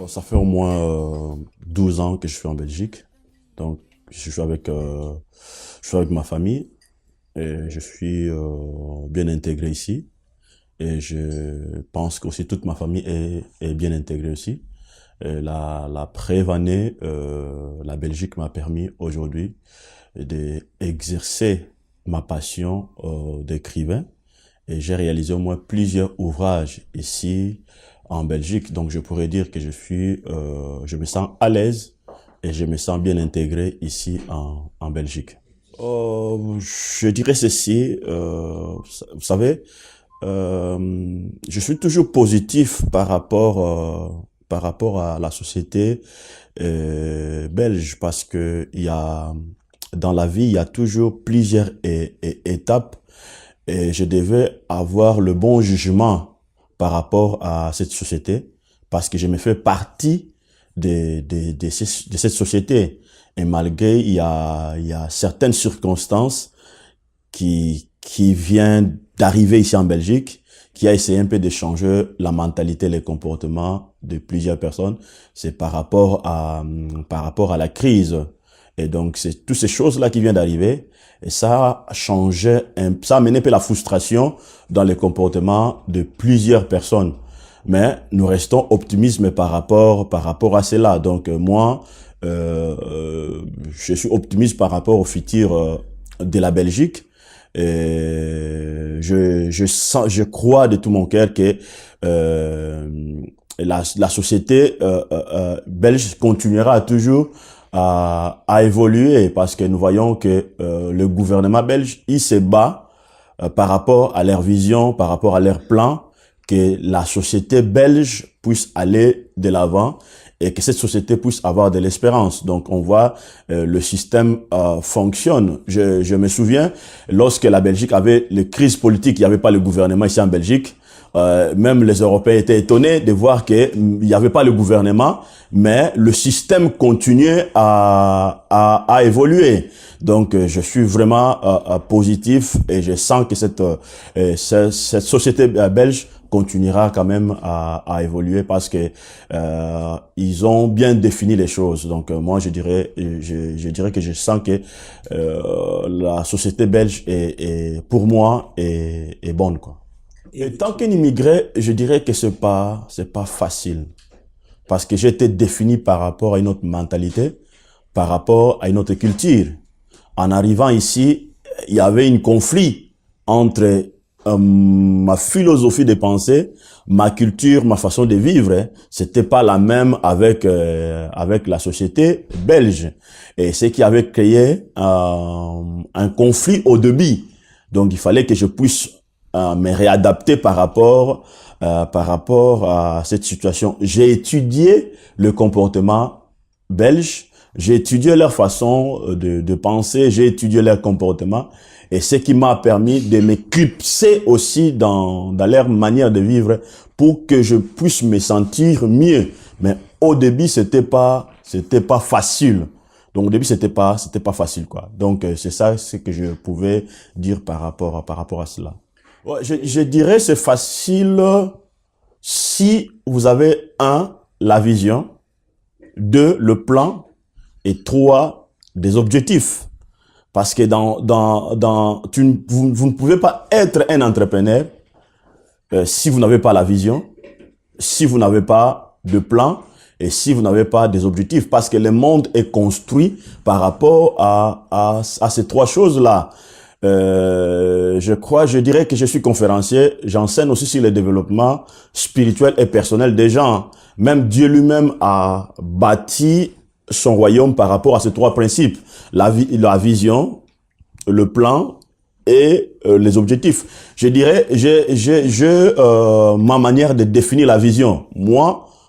Ça fait au moins 12 ans que je suis en Belgique. Donc, je suis avec ma famille et je suis bien intégré ici. Et je pense qu'aussi toute ma famille est bien intégrée aussi. Et la preuve en est, la Belgique m'a permis aujourd'hui d'exercer ma passion d'écrivain. Et j'ai réalisé au moins plusieurs ouvrages ici en Belgique. Donc je pourrais dire que je me sens à l'aise et je me sens bien intégré ici en Belgique. Je dirais ceci, vous savez, je suis toujours positif par rapport à la société belge parce que dans la vie, il y a toujours plusieurs étapes et je devais avoir le bon jugement par rapport à cette société parce que je me fais partie de cette société. Et malgré, il y a certaines circonstances qui viennent d'arriver ici en Belgique, qui a essayé un peu de changer la mentalité, les comportements de plusieurs personnes. C'est par rapport à la crise. Et donc, c'est toutes ces choses-là qui viennent d'arriver. Et ça a changé, ça a amené un peu la frustration dans les comportements de plusieurs personnes. Mais nous restons optimistes par rapport à cela. Donc, moi, je suis optimiste par rapport au futur de la Belgique. Et je crois de tout mon cœur que la société belge continuera toujours à évoluer parce que nous voyons que le gouvernement belge, il se bat par rapport à leur vision, par rapport à leur plan, que la société belge puisse aller de l'avant et que cette société puisse avoir de l'espérance. Donc, on voit le système fonctionne. Je me souviens, lorsque la Belgique avait les crises politiques, il n'y avait pas le gouvernement ici en Belgique. Même les Européens étaient étonnés de voir qu'il n'y avait pas le gouvernement, mais le système continuait à évoluer. Donc, je suis vraiment positif et je sens que cette société belge continuera quand même à évoluer parce que ils ont bien défini les choses. Donc moi je dirais que je sens que la société belge est pour moi est bonne quoi. Et tant qu'immigré, je dirais que c'est pas facile parce que j'ai été défini par rapport à une autre mentalité, par rapport à une autre culture. En arrivant ici, il y avait un conflit entre ma philosophie de pensée, ma culture, ma façon de vivre, c'était pas la même avec la société belge. Et ce qui avait créé un conflit au début. Donc il fallait que je puisse me réadapter par rapport à cette situation. J'ai étudié le comportement belge, j'ai étudié leur façon de penser, j'ai étudié leur comportement. Et ce qui m'a permis de m'éclipser aussi dans leur manière de vivre pour que je puisse me sentir mieux. Mais au début, c'était pas facile. Donc au début, c'était pas facile, quoi. Donc c'est ça ce que je pouvais dire par rapport à cela. Ouais, je dirais c'est facile si vous avez la vision, 2, le plan et 3, des objectifs. Parce que vous ne pouvez pas être un entrepreneur si vous n'avez pas la vision, si vous n'avez pas de plan et si vous n'avez pas des objectifs. Parce que le monde est construit par rapport à ces 3 choses-là. Je dirais que je suis conférencier. J'enseigne aussi sur le développement spirituel et personnel des gens. Même Dieu lui-même a bâti son royaume par rapport à ces 3 principes. La vision, le plan et les objectifs. Je dirais, ma manière de définir la vision.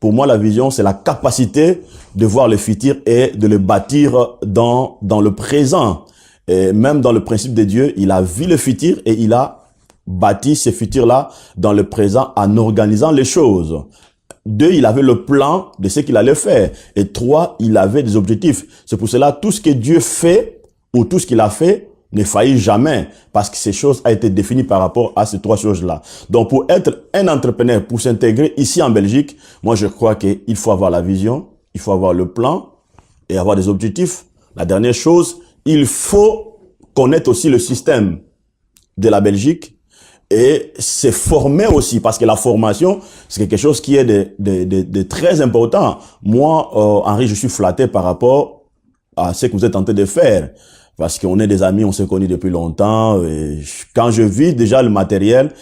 Pour moi, la vision, c'est la capacité de voir le futur et de le bâtir dans le présent. Et même dans le principe de Dieu, il a vu le futur et il a bâti ce futur-là dans le présent en organisant les choses. 2, il avait le plan de ce qu'il allait faire. Et 3, il avait des objectifs. C'est pour cela, tout ce que Dieu fait, ou tout ce qu'il a fait, ne faillit jamais parce que ces choses ont été définies par rapport à ces trois choses-là. Donc, pour être un entrepreneur, pour s'intégrer ici en Belgique, moi, je crois qu'il faut avoir la vision, il faut avoir le plan et avoir des objectifs. La dernière chose, il faut connaître aussi le système de la Belgique et se former aussi, parce que la formation, c'est quelque chose qui est de très important. Moi, Henri, je suis flatté par rapport à ce que vous êtes en train de faire. Parce qu'on est des amis, on s'est connus depuis longtemps. Et quand je vis déjà le matériel,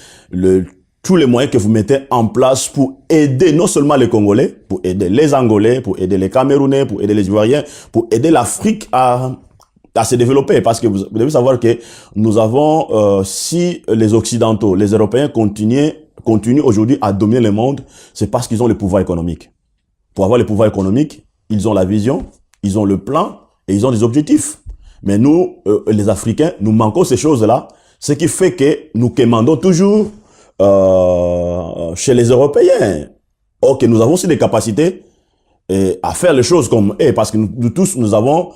tous les moyens que vous mettez en place pour aider non seulement les Congolais, pour aider les Angolais, pour aider les Camerounais, pour aider les Ivoiriens, pour aider l'Afrique à se développer. Parce que vous devez savoir que nous avons, si les Occidentaux, les Européens continuent aujourd'hui à dominer le monde, c'est parce qu'ils ont le pouvoir économique. Pour avoir le pouvoir économique, ils ont la vision, ils ont le plan et ils ont des objectifs. Mais nous, les Africains, nous manquons ces choses-là, ce qui fait que nous quémandons toujours chez les Européens. Or que nous avons aussi des capacités à faire les choses comme eux, parce que nous tous, nous avons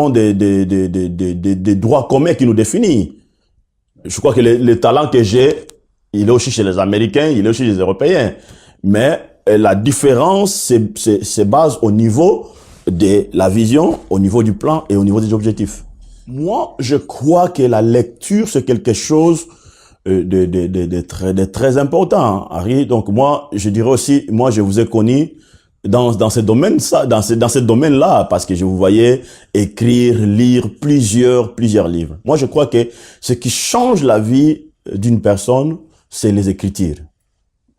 des droits communs qui nous définissent. Je crois que le talent que j'ai, il est aussi chez les Américains, il est aussi chez les Européens. Mais la différence se base au niveau de la vision, au niveau du plan et au niveau des objectifs. Moi, je crois que la lecture, c'est quelque chose de très important, Harry. Donc moi, je dirais aussi, moi, je vous ai connu dans ce domaine, dans ce domaine-là, parce que je vous voyais écrire, lire plusieurs livres. Moi, je crois que ce qui change la vie d'une personne, c'est les écritures.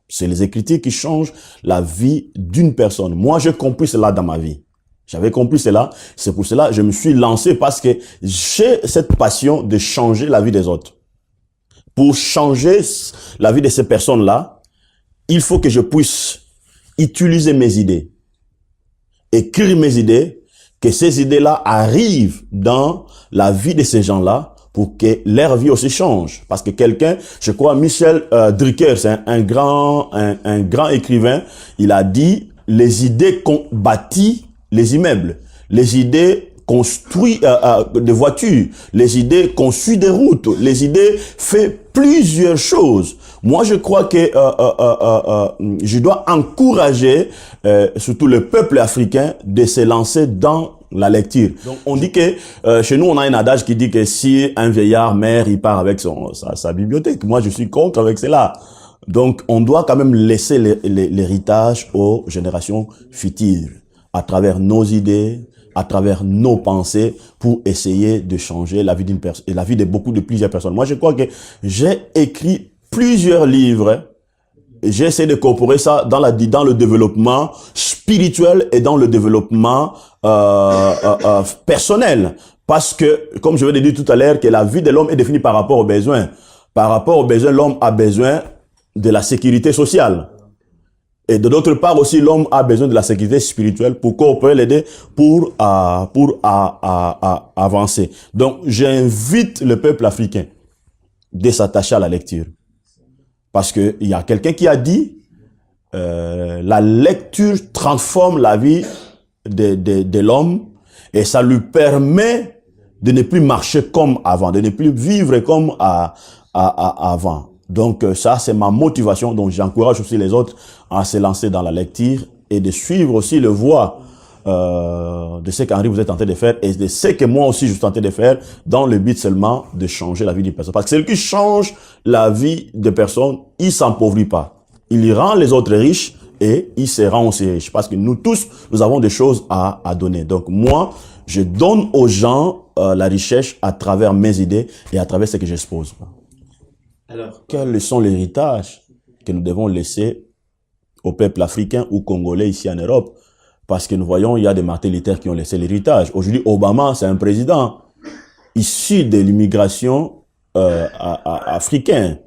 C'est les écritures qui changent la vie d'une personne. Moi, j'ai compris cela dans ma vie. J'avais compris cela. C'est pour cela que je me suis lancé parce que j'ai cette passion de changer la vie des autres. Pour changer la vie de ces personnes-là, il faut que je puisse utiliser mes idées, écrire mes idées, que ces idées-là arrivent dans la vie de ces gens-là pour que leur vie aussi change. Parce que quelqu'un, je crois, Michel Drucker, c'est un grand écrivain, il a dit, les idées bâtissent les immeubles, les idées construisent des voitures, les idées construisent des routes, les idées font plusieurs choses. Moi, je crois que je dois encourager surtout le peuple africain de se lancer dans la lecture. Donc, on dit que chez nous, on a un adage qui dit que si un vieillard meurt, il part avec sa bibliothèque. Moi, je suis contre avec cela. Donc, on doit quand même laisser l'héritage aux générations futures, à travers nos idées, à travers nos pensées, pour essayer de changer la vie d'une personne et la vie de plusieurs personnes. Moi, je crois que j'ai écrit plusieurs livres. J'ai essayé de incorporer ça dans le développement spirituel et dans le développement personnel. Parce que, comme je l'ai dit tout à l'heure, que la vie de l'homme est définie par rapport aux besoins. Par rapport aux besoins, l'homme a besoin de la sécurité sociale. Et de d'autre part aussi, l'homme a besoin de la sécurité spirituelle pour qu'on peut l'aider pour avancer. Donc, j'invite le peuple africain de s'attacher à la lecture. Parce que il y a quelqu'un qui a dit, la lecture transforme la vie de l'homme et ça lui permet de ne plus marcher comme avant, de ne plus vivre comme avant. Donc ça, c'est ma motivation. Donc j'encourage aussi les autres à se lancer dans la lecture et de suivre aussi le voie de ce qu'Henri vous êtes en train de faire et de ce que moi aussi je suis en train de faire dans le but seulement de changer la vie d'une personne. Parce que celui qui change la vie de personnes, il s'appauvrit pas. Il rend les autres riches et il se rend aussi riche. Parce que nous tous, nous avons des choses à donner. Donc moi, je donne aux gens la richesse à travers mes idées et à travers ce que j'expose. Alors, quels sont les héritages que nous devons laisser au peuple africain ou congolais ici en Europe? Parce que nous voyons, il y a des martyrs qui ont laissé l'héritage. Aujourd'hui, Obama, c'est un président issu de l'immigration africaine.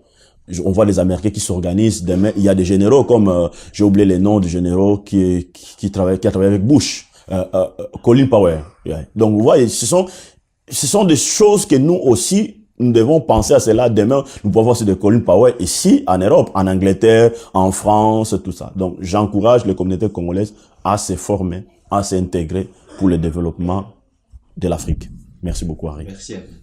On voit les Américains qui s'organisent. Il y a des généraux comme, j'ai oublié les noms des généraux qui a travaillé avec Bush, Colin Powell. Yeah. Donc, vous voyez, ce sont des choses que nous aussi, nous devons penser à cela. Demain, nous pouvons voir aussi des Colin Powell ici, en Europe, en Angleterre, en France, tout ça. Donc, j'encourage les communautés congolaises à se former, à s'intégrer pour le développement de l'Afrique. Merci beaucoup, Harry. Merci à vous.